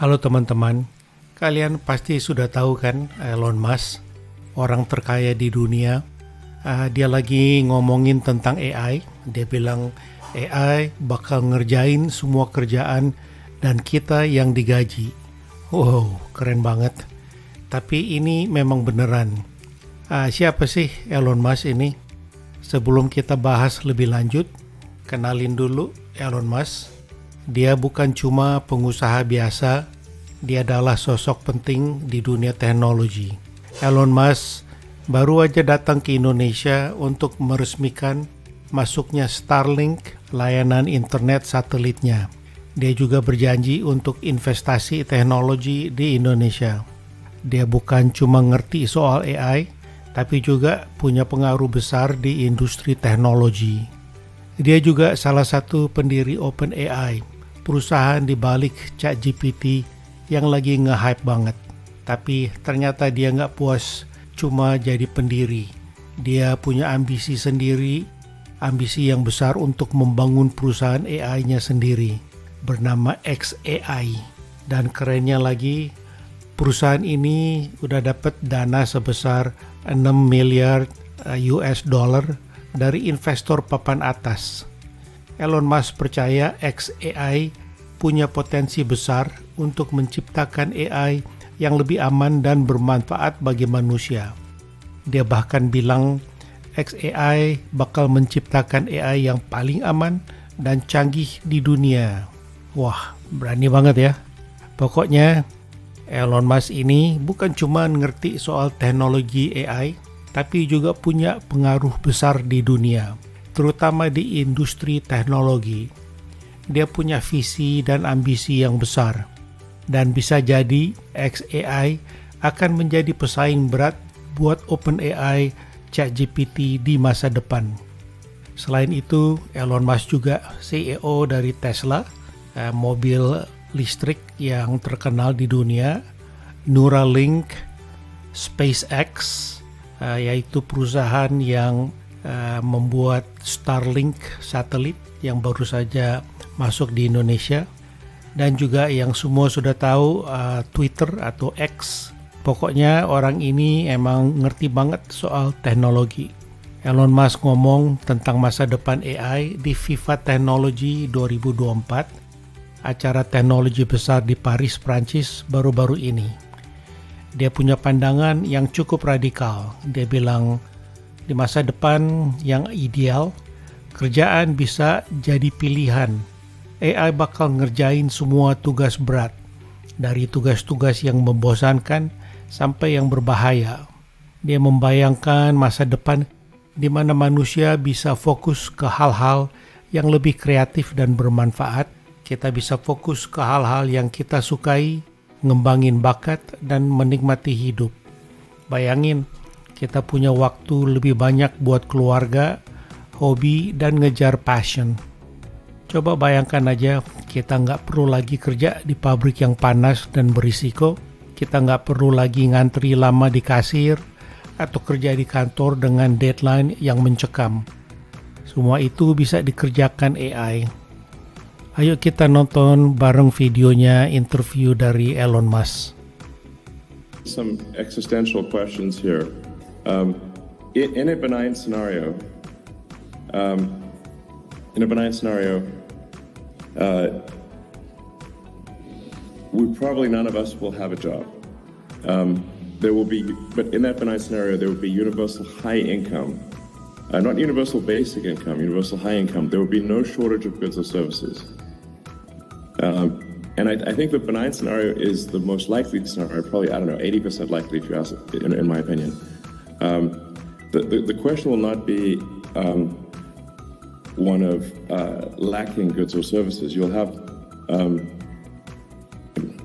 Halo teman-teman, kalian pasti sudah tahu kan Elon Musk, orang terkaya di dunia. Dia lagi ngomongin tentang AI. Dia bilang AI bakal ngerjain semua kerjaan dan kita yang digaji. Wow, keren banget. Tapi ini memang beneran. Siapa sih Elon Musk ini? Sebelum kita bahas lebih lanjut, kenalin dulu Elon Musk. Dia bukan cuma pengusaha biasa, dia adalah sosok penting di dunia teknologi. Elon Musk baru aja datang ke Indonesia untuk meresmikan masuknya Starlink, layanan internet satelitnya. Dia juga berjanji untuk investasi teknologi di Indonesia. Dia bukan cuma ngerti soal AI, tapi juga punya pengaruh besar di industri teknologi. Dia juga salah satu pendiri OpenAI, perusahaan di balik ChatGPT yang lagi nge-hype banget. Tapi ternyata dia nggak puas cuma jadi pendiri. Dia punya ambisi sendiri, ambisi yang besar untuk membangun perusahaan AI-nya sendiri, bernama xAI. Dan kerennya lagi, perusahaan ini udah dapat dana sebesar 6 miliar US dollar dari investor papan atas. Elon Musk percaya xAI punya potensi besar untuk menciptakan AI yang lebih aman dan bermanfaat bagi manusia. Dia bahkan bilang xAI bakal menciptakan AI yang paling aman dan canggih di dunia. Wah, berani banget ya. Pokoknya Elon Musk ini bukan cuma ngerti soal teknologi AI, tapi juga punya pengaruh besar di dunia, terutama di industri teknologi. Dia punya visi dan ambisi yang besar, dan bisa jadi xAI akan menjadi pesaing berat buat OpenAI ChatGPT di masa depan. Selain itu, Elon Musk juga CEO dari Tesla, mobil listrik yang terkenal di dunia, Neuralink, SpaceX, yaitu perusahaan yang membuat Starlink satelit yang baru saja masuk di Indonesia, dan juga yang semua sudah tahu Twitter atau X. Pokoknya orang ini emang ngerti banget soal teknologi. Elon Musk ngomong tentang masa depan AI di FIFA Technology 2024, acara teknologi besar di Paris, Prancis baru-baru ini. Dia punya pandangan yang cukup radikal. Dia bilang di masa depan yang ideal, kerjaan bisa jadi pilihan. AI bakal ngerjain semua tugas berat, dari tugas-tugas yang membosankan sampai yang berbahaya. Dia membayangkan masa depan di mana manusia bisa fokus ke hal-hal yang lebih kreatif dan bermanfaat. Kita bisa fokus ke hal-hal yang kita sukai, ngembangin bakat, dan menikmati hidup. Bayangin, kita punya waktu lebih banyak buat keluarga, hobi, dan ngejar passion. Coba bayangkan aja, kita nggak perlu lagi kerja di pabrik yang panas dan berisiko. Kita nggak perlu lagi ngantri lama di kasir atau kerja di kantor dengan deadline yang mencekam. Semua itu bisa dikerjakan AI. Ayo kita nonton bareng videonya interview dari Elon Musk. Some existential questions here. In a benign scenario, probably none of us will have a job. There will be, but in that benign scenario, there would be universal high income, not universal basic income, universal high income. There would be no shortage of goods or services. And I think the benign scenario is the most likely scenario, probably, 80% likely if you ask, in my opinion. The question will not be one of lacking goods or services. You'll have,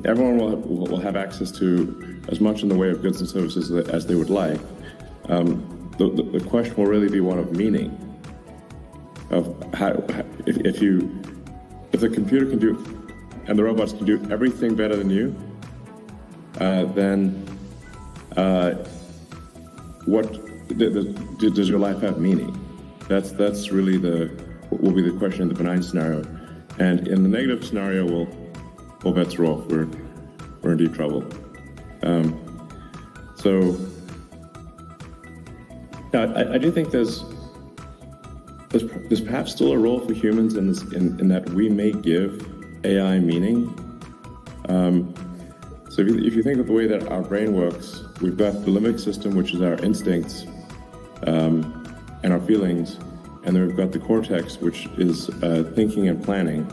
everyone will have access to as much in the way of goods and services as they would like. The question will really be one of meaning, of how, if the computer can do, and the robots can do everything better than you, then what does your life have meaning? That's really will be the question in the benign scenario, and in the negative scenario, all bets are off. we're in deep trouble. So I do think there's perhaps still a role for humans in this, in that we may give AI meaning. So if you think of the way that our brain works, we've got the limbic system, which is our instincts and our feelings, and then we've got the cortex, which is thinking and planning.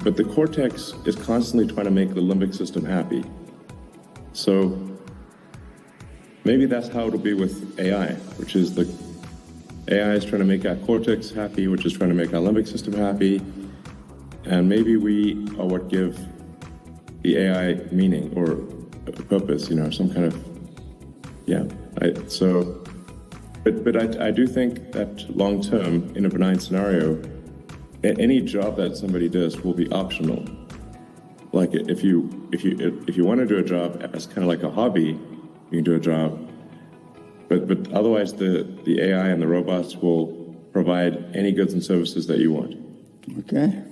But the cortex is constantly trying to make the limbic system happy. So maybe that's how it'll be with AI, which is the AI is trying to make our cortex happy, which is trying to make our limbic system happy, and maybe we are what give the AI meaning or purpose, some kind of, But I do think that long term, in a benign scenario, any job that somebody does will be optional. Like if you want to do a job as kind of like a hobby, you can do a job. But otherwise, the AI and the robots will provide any goods and services that you want. Okay.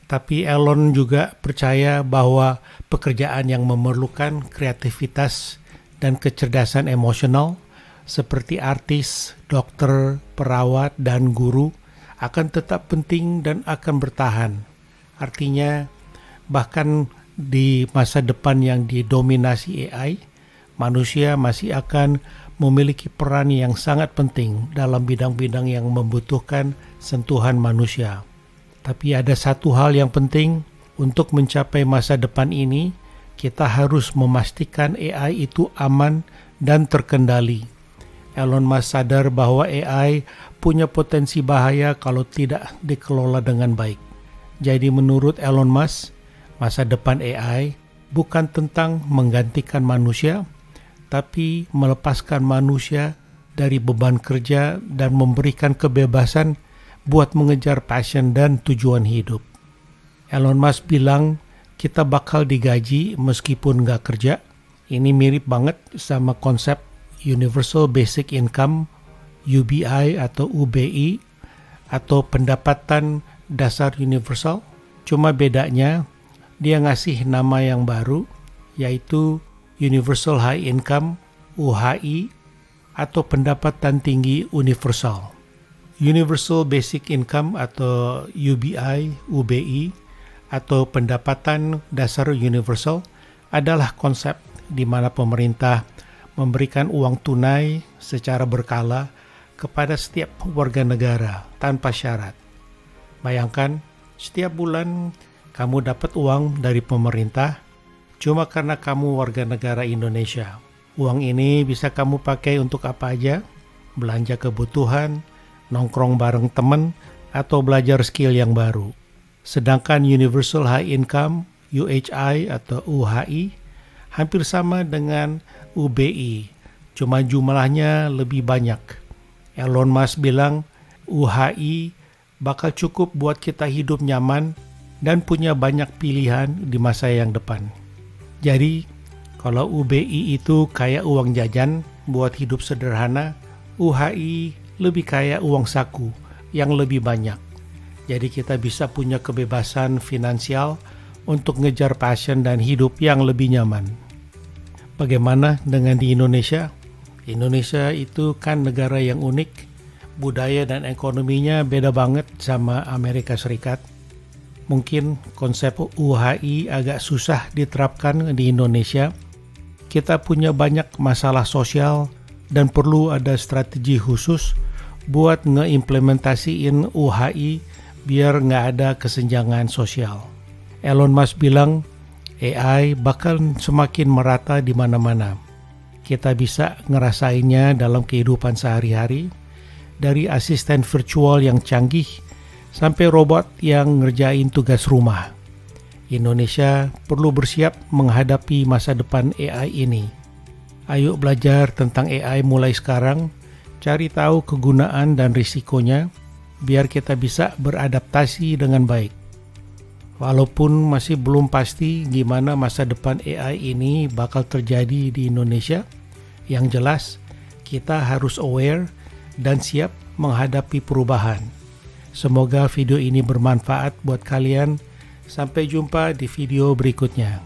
Tapi Elon juga percaya bahwa pekerjaan yang memerlukan kreativitas dan kecerdasan emosional seperti artis, dokter, perawat, dan guru akan tetap penting dan akan bertahan. Artinya, bahkan di masa depan yang didominasi AI, manusia masih akan memiliki peran yang sangat penting dalam bidang-bidang yang membutuhkan sentuhan manusia. Tapi ada satu hal yang penting, untuk mencapai masa depan ini, kita harus memastikan AI itu aman dan terkendali. Elon Musk sadar bahwa AI punya potensi bahaya kalau tidak dikelola dengan baik. Jadi menurut Elon Musk, masa depan AI bukan tentang menggantikan manusia, tapi melepaskan manusia dari beban kerja dan memberikan kebebasan buat mengejar passion dan tujuan hidup. Elon Musk bilang kita bakal digaji meskipun nggak kerja. Ini mirip banget sama konsep Universal Basic Income, UBI atau UBI, atau pendapatan dasar universal. Cuma bedanya dia ngasih nama yang baru, yaitu Universal High Income, UHI, atau pendapatan tinggi universal. Universal Basic Income atau UBI, UBI, atau pendapatan dasar universal adalah konsep di mana pemerintah memberikan uang tunai secara berkala kepada setiap warga negara tanpa syarat. Bayangkan, setiap bulan kamu dapat uang dari pemerintah cuma karena kamu warga negara Indonesia. Uang ini bisa kamu pakai untuk apa aja, belanja kebutuhan, nongkrong bareng teman, atau belajar skill yang baru. Sedangkan Universal High Income, UHI atau UHI, hampir sama dengan UBI, cuma jumlahnya lebih banyak. Elon Musk bilang UHI bakal cukup buat kita hidup nyaman dan punya banyak pilihan di masa yang depan. Jadi, kalau UBI itu kayak uang jajan buat hidup sederhana, UHI lebih kayak uang saku yang lebih banyak. Jadi kita bisa punya kebebasan finansial untuk ngejar passion dan hidup yang lebih nyaman. Bagaimana dengan di Indonesia? Indonesia itu kan negara yang unik, budaya dan ekonominya beda banget sama Amerika Serikat. Mungkin konsep UHI agak susah diterapkan di Indonesia. Kita punya banyak masalah sosial dan perlu ada strategi khusus buat ngeimplementasiin UHI biar nggak ada kesenjangan sosial. Elon Musk bilang AI bakal semakin merata di mana-mana. Kita bisa ngerasainnya dalam kehidupan sehari-hari, dari asisten virtual yang canggih sampai robot yang ngerjain tugas rumah. Indonesia perlu bersiap menghadapi masa depan AI ini. Ayo belajar tentang AI mulai sekarang, cari tahu kegunaan dan risikonya, biar kita bisa beradaptasi dengan baik. Walaupun masih belum pasti gimana masa depan AI ini bakal terjadi di Indonesia, yang jelas kita harus aware dan siap menghadapi perubahan. Semoga video ini bermanfaat buat kalian Sampai jumpa di video berikutnya.